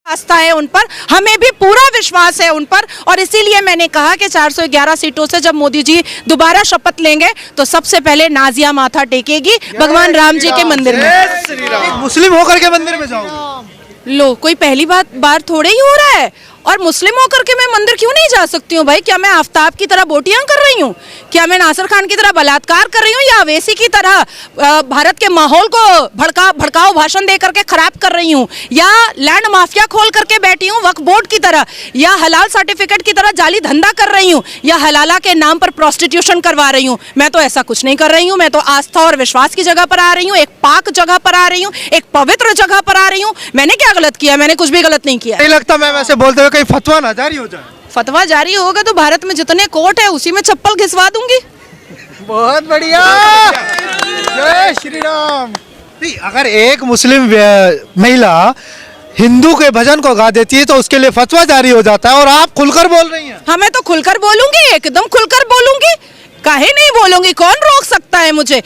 आस्था है उन पर, हमें भी पूरा विश्वास है उन पर। और इसीलिए मैंने कहा कि 411 सीटों से जब मोदी जी दोबारा शपथ लेंगे तो सबसे पहले नाजिया माथा टेकेगी भगवान राम जी के मंदिर में। मुस्लिम होकर के मंदिर में जाओगे? लो, कोई पहली बार थोड़े ही हो रहा है। और मुस्लिम होकर के मैं मंदिर क्यों नहीं जा सकती हूँ भाई? क्या मैं आफ्ताब की तरह बोटियां कर रही हूँ? क्या मैं नासिर खान की तरह बलात्कार कर रही हूँ? या अवैसी की तरह भारत के माहौल को भड़काऊ भाषण दे करके खराब कर रही हूँ? या लैंड माफिया खोल करके बैठी हूँ वक्फ बोर्ड की तरह? या हलाल सर्टिफिकेट की तरह जाली धंधा कर रही हूँ? या हलाला के नाम पर प्रोस्टिट्यूशन करवा रही हूँ? मैं तो ऐसा कुछ नहीं कर रही हूँ। मैं तो आस्था और विश्वास की जगह पर आ रही हूँ, एक पाक जगह पर आ रही हूँ, एक पवित्र जगह पर आ रही हूँ। मैंने क्या गलत किया? मैंने कुछ भी गलत नहीं किया। नहीं लगता मैम ऐसे बोलते हुए कहीं फतवा ना जारी हो जाए? फतवा जारी होगा तो भारत में जितने कोर्ट है उसी में चप्पल घिसवा दूंगी। बहुत बढ़िया, जय श्री राम। नहीं, अगर एक मुस्लिम महिला हिंदू के भजन को गा देती है तो उसके लिए फतवा जारी हो जाता है, और आप खुलकर बोल रही हैं। हाँ, मैं तो खुलकर बोलूंगी, एकदम खुलकर बोलूंगी। काहे नहीं बोलूंगी? कौन रोक सकता है मुझे?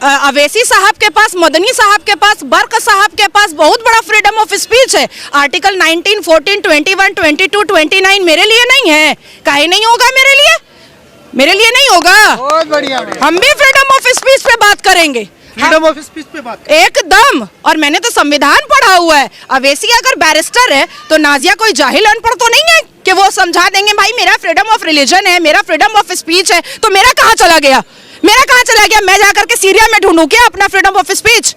अवैसी साहब के पास, मदनी साहब के पास, बर्क साहब के पास बहुत बड़ा फ्रीडम ऑफ स्पीच है। आर्टिकल 19, 14, 21, 22, 29 मेरे लिए नहीं है। काहे नहीं होगा मेरे लिए? मेरे लिए नहीं होगा। बहुत बढ़िया, हम भी फ्रीडम ऑफ स्पीच पे बात करेंगे। फ्रीडम ऑफ स्पीच पे बात एकदम। और मैंने तो संविधान पढ़ा हुआ है। अवैसी अगर बैरिस्टर है तो नाजिया कोई जाहिल अनपढ़ तो नहीं है कि वो समझा देंगे भाई मेरा फ्रीडम ऑफ रिलीजन है, मेरा फ्रीडम ऑफ स्पीच है। तो मेरा कहाँ चला गया? मेरा कहाँ चला गया? मैं जाकर के सीरिया में ढूंढूं क्या अपना फ्रीडम ऑफ स्पीच?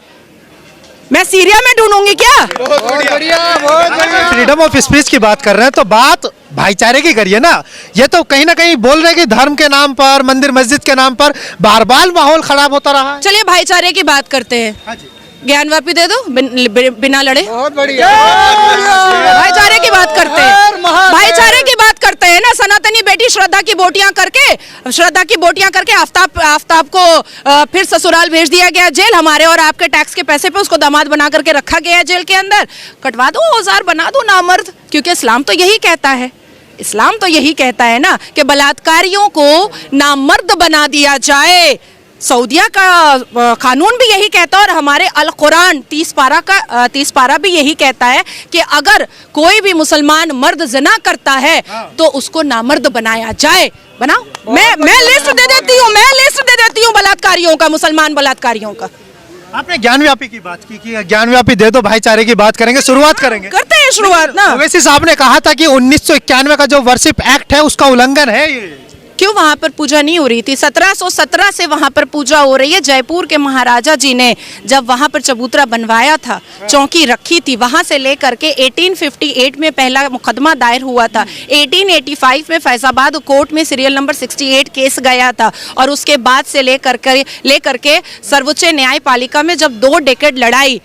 मैं सीरिया में ढूंढूंगी क्या? बहुत बढ़िया, बहुत बढ़िया। फ्रीडम ऑफ स्पीच की बात कर रहे हैं तो बात भाईचारे की करिए ना। ये तो कहीं ना कहीं बोल रहे हैं कि धर्म के नाम पर, मंदिर मस्जिद के नाम पर बार बार माहौल खराब होता रहा है। चलिए भाईचारे की बात करते हैं। हाँ जी। ज्ञानवापी दे दो बिना लड़े। बहुत बढ़िया, भाईचारे की बात करते हैं, भाईचारे की बात करते हैं ना। सनातनी बेटी श्रद्धा की बोटियां करके आफ्ताब को फिर ससुराल भेज दिया गया जेल। हमारे और आपके टैक्स के पैसे पे उसको दामाद बना करके रखा गया जेल के अंदर। कटवा दो, औजार बना दो नामर्द, क्योंकि इस्लाम तो यही कहता है। इस्लाम तो यही कहता है ना कि बलात्कारियों को नामर्द बना दिया जाए। सऊदिया का कानून भी यही कहता है और हमारे अल कुरान 30 पारा भी यही कहता है कि अगर कोई भी मुसलमान मर्द ज़िना करता है तो उसको नामर्द बनाया जाए। बनाओ, मैं लिस्ट दे देती हूँ बलात्कारियों का, मुसलमान बलात्कारियों का। आपने ज्ञानव्यापी की बात की कि ज्ञानव्यापी दे दो, भाईचारे की बात करेंगे, शुरुआत करेंगे। करते हैं शुरुआत ना। ओवैसी साहब ने कहा था कि 1991 का जो वर्शिप एक्ट है उसका उल्लंघन है। ये क्यों वहाँ पर पूजा नहीं हो रही थी? 1717 से वहाँ पर पूजा हो रही है। जयपुर के महाराजा जी ने जब वहाँ पर चबूतरा बनवाया था, चौकी रखी थी, वहाँ से लेकर के 1858 में पहला मुकदमा दायर हुआ था। 1885 में फैजाबाद कोर्ट में सीरियल नंबर 68 केस गया था। और उसके बाद से लेकर के सर्वोच्च न्यायपालिका में जब 2 डेकेड लड़ाई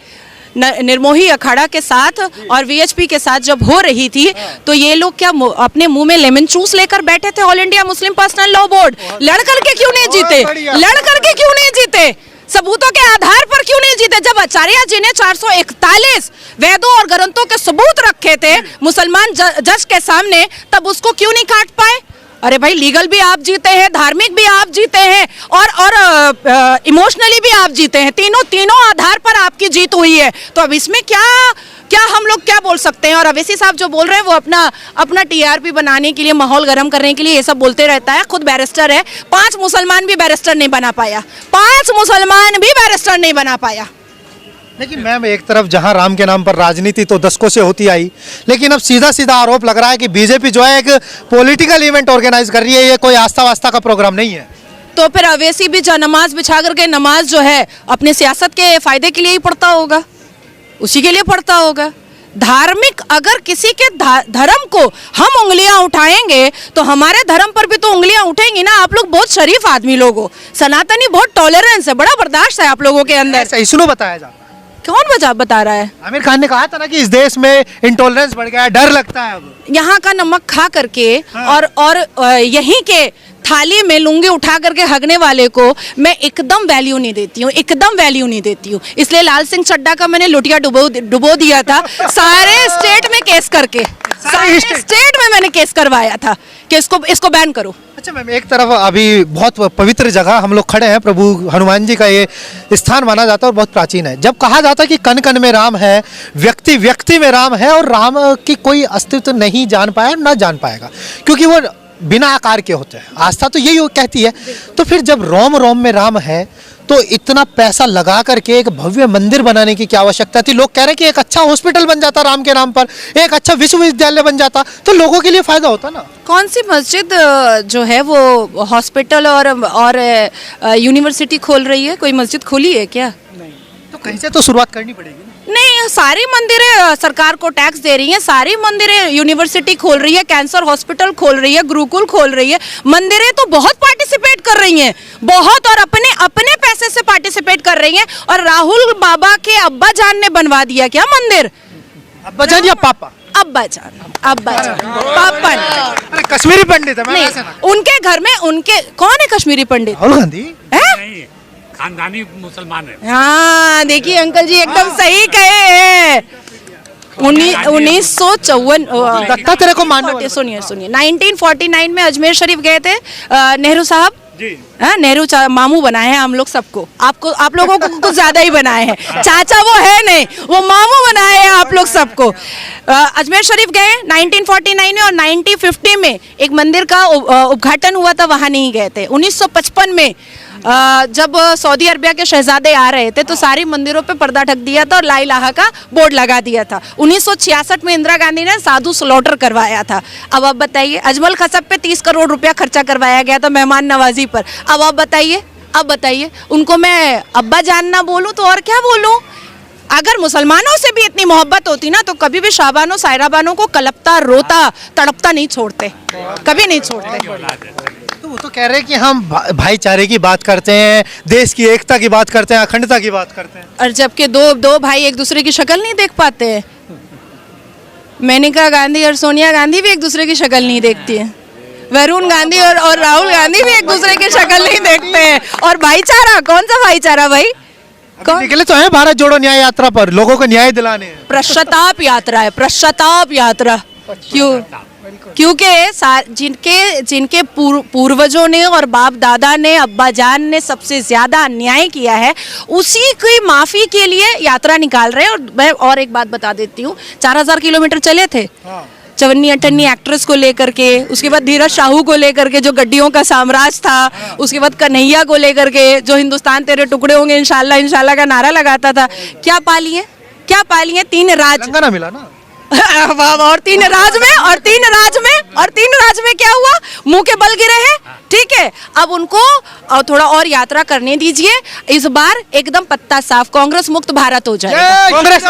निर्मोही अखाड़ा के साथ और वीएचपी के साथ जब हो रही थी तो ये लोग क्या अपने मुंह में लेमन जूस लेकर बैठे थे? All India Muslim personal law board लड़ करके क्यों नहीं जीते? लड़ करके क्यों नहीं जीते? सबूतों के आधार पर क्यों नहीं जीते? जब आचार्य जी ने 441 वेदों और ग्रंथों के सबूत रखे थे मुसलमान जज के सामने, तब उसको क्यों नहीं काट पाए? अरे भाई, लीगल भी आप जीते हैं, धार्मिक भी आप जीते हैं और इमोशनली भी आप जीते हैं। तीनों आधार पर आपकी जीत हुई है। तो अब इसमें क्या हम लोग क्या बोल सकते हैं? और अवैसी साहब जो बोल रहे हैं वो अपना टीआरपी बनाने के लिए, माहौल गर्म करने के लिए ये सब बोलते रहता है। खुद बैरिस्टर है, 5 मुसलमान भी बैरिस्टर नहीं बना पाया। 5 मुसलमान भी बैरिस्टर नहीं बना पाया। लेकिन मैम, एक तरफ जहां राम के नाम पर राजनीति तो दशकों से होती आई, लेकिन अब सीधा सीधा आरोप लग रहा है कि बीजेपी जो है एक पॉलिटिकल इवेंट ऑर्गेनाइज कर रही है, ये कोई आस्था वास्ता का प्रोग्राम नहीं है। तो फिर अवैसी भी नमाज बिछा करके नमाज जो है अपने सियासत के फायदे के लिए ही पढ़ता होगा, उसी के लिए पढ़ता होगा। धार्मिक अगर किसी के धर्म को हम उंगलियां उठाएंगे तो हमारे धर्म पर भी तो उंगलियां उठेंगी ना। आप लोग बहुत शरीफ आदमी लोग हो, सनातनी बहुत टॉलरेंस है, बड़ा बर्दाश्त है आप लोगों के अंदर। इसको बताया जाता है। कौन बता रहा है? आमिर खान ने कहा था ना कि इस देश में इंटॉलरेंस बढ़ गया है, डर लगता है अब। यहाँ का नमक खा करके और यहीं के थाली में लुंगी उठा करके हगने वाले को मैं एकदम वैल्यू नहीं देती हूँ, एकदम वैल्यू नहीं देती हूँ। इसलिए लाल सिंह चड्ढा का मैंने लुटिया डुबो दिया था सारे स्टेट में केस करके, सारे स्टेट में मैंने केस करवाया था कि इसको बैन करो। अच्छा मैम, एक तरफ अभी बहुत पवित्र जगह हम लोग खड़े हैं, प्रभु हनुमान जी का ये स्थान माना जाता है और बहुत प्राचीन है। जब कहा जाता है कि कण कण में राम है, व्यक्ति व्यक्ति में राम है, और राम की कोई अस्तित्व नहीं जान पाया, ना जान पाएगा, क्योंकि वो बिना आकार के होते हैं। आस्था तो यही कहती है। तो फिर जब रोम रोम में राम है, तो इतना पैसा लगा करके एक भव्य मंदिर बनाने की क्या आवश्यकता थी? लोग कह रहे हैं कि एक अच्छा हॉस्पिटल बन जाता राम के नाम पर, एक अच्छा विश्वविद्यालय बन जाता, तो लोगों के लिए फायदा होता ना। कौन सी मस्जिद जो है वो हॉस्पिटल और यूनिवर्सिटी खोल रही है? कोई मस्जिद खोली है क्या? नहीं। तो कहीं से तो शुरुआत करनी पड़ेगी ना। नहीं, सारी मंदिरें सरकार को टैक्स दे रही हैं, सारी मंदिरें यूनिवर्सिटी खोल रही है, कैंसर हॉस्पिटल खोल रही है, गुरुकुल खोल रही है। मंदिरें तो बहुत पार्टिसिपेट कर रही हैं, बहुत, और अपने अपने पैसे से पार्टिसिपेट कर रही हैं। और राहुल बाबा के अब्बा जान ने बनवा दिया क्या मंदिर? अब्बा जान या पापा? अब्बा जान, पापा ने। अरे कश्मीरी पंडित है, मैं नहीं, ऐसे ना। उनके घर में उनके कौन है कश्मीरी पंडित? राहुल गांधी हैं? नहीं, खानदानी मुसलमान है। हाँ, देखिए अंकल जी एकदम सही कहे हैं। 1954 दत्ता तेरे को मानने वाला। सुनिए 1949 में अजमेर शरीफ गए थे नेहरू साहब जी। नेहरू मामू बनाए हैं हम लोग सबको, आप लोगों को कुछ ज्यादा ही बनाए हैं। चाचा वो है नहीं, वो मामू बनाए हैं आप लोग सबको। अजमेर शरीफ गए 1949 में, और 1950 में एक मंदिर का उद्घाटन हुआ था, वहां नहीं गए थे। 1955 में जब सऊदी अरबिया के शहजादे आ रहे थे तो सारी मंदिरों पे पर्दा ढक दिया था और ला इलाहा का बोर्ड लगा दिया था। 1966 में इंदिरा गांधी ने साधु स्लॉटर करवाया था। अब आप बताइए, अजमल खसब पे 30 करोड़ रुपया खर्चा करवाया गया था मेहमान नवाजी पर। अब आप बताइए उनको मैं अब्बा जान ना बोलूं तो और क्या बोलूं? अगर मुसलमानों से भी इतनी मोहब्बत होती ना, तो कभी भी शाबानो सायरा बानो को कलपता, रोता, तड़पता नहीं छोड़ते, कभी नहीं छोड़ते। तो वो तो कह रहे हैं कि हम भाईचारे की बात करते हैं, देश की एकता की बात करते हैं, अखंडता की बात करते हैं, और जबकि दो भाई एक दूसरे की शक्ल नहीं देख पाते हैं। मेनका गांधी और सोनिया गांधी भी एक दूसरे की शक्ल नहीं देखती है। वरुण गांधी और राहुल गांधी भी एक दूसरे की शक्ल नहीं देखते हैं। और भाईचारा, कौन सा भाईचारा भाई? निकले तो है भारत जोड़ो न्याय यात्रा पर, लोगों को न्याय दिलाने हैं। पश्चाताप यात्रा है, पश्चाताप यात्रा। क्योंकि जिनके पूर्वजों ने और बाप दादा ने, अब्बा जान ने सबसे ज्यादा अन्याय किया है, उसी की माफी के लिए यात्रा निकाल रहे हैं। और मैं और एक बात बता देती हूँ, 4000 किलोमीटर चले थे चवन्नी अठन्नी एक्ट्रेस को लेकर के, उसके बाद धीरज शाहू को लेकर के जो गड्डियों का साम्राज्य था, उसके बाद कन्हैया को लेकर के जो हिंदुस्तान तेरे टुकड़े होंगे इंशाल्लाह इंशाल्लाह का नारा लगाता था। क्या पाली है? 3 राज तेलंगाना मिला ना। और तीन राज में क्या हुआ? मुंह के बल गिरे हैं। ठीक है, अब उनको थोड़ा और यात्रा करने दीजिए। इस बार एकदम पत्ता साफ, कांग्रेस मुक्त भारत हो जाएगा। कांग्रेस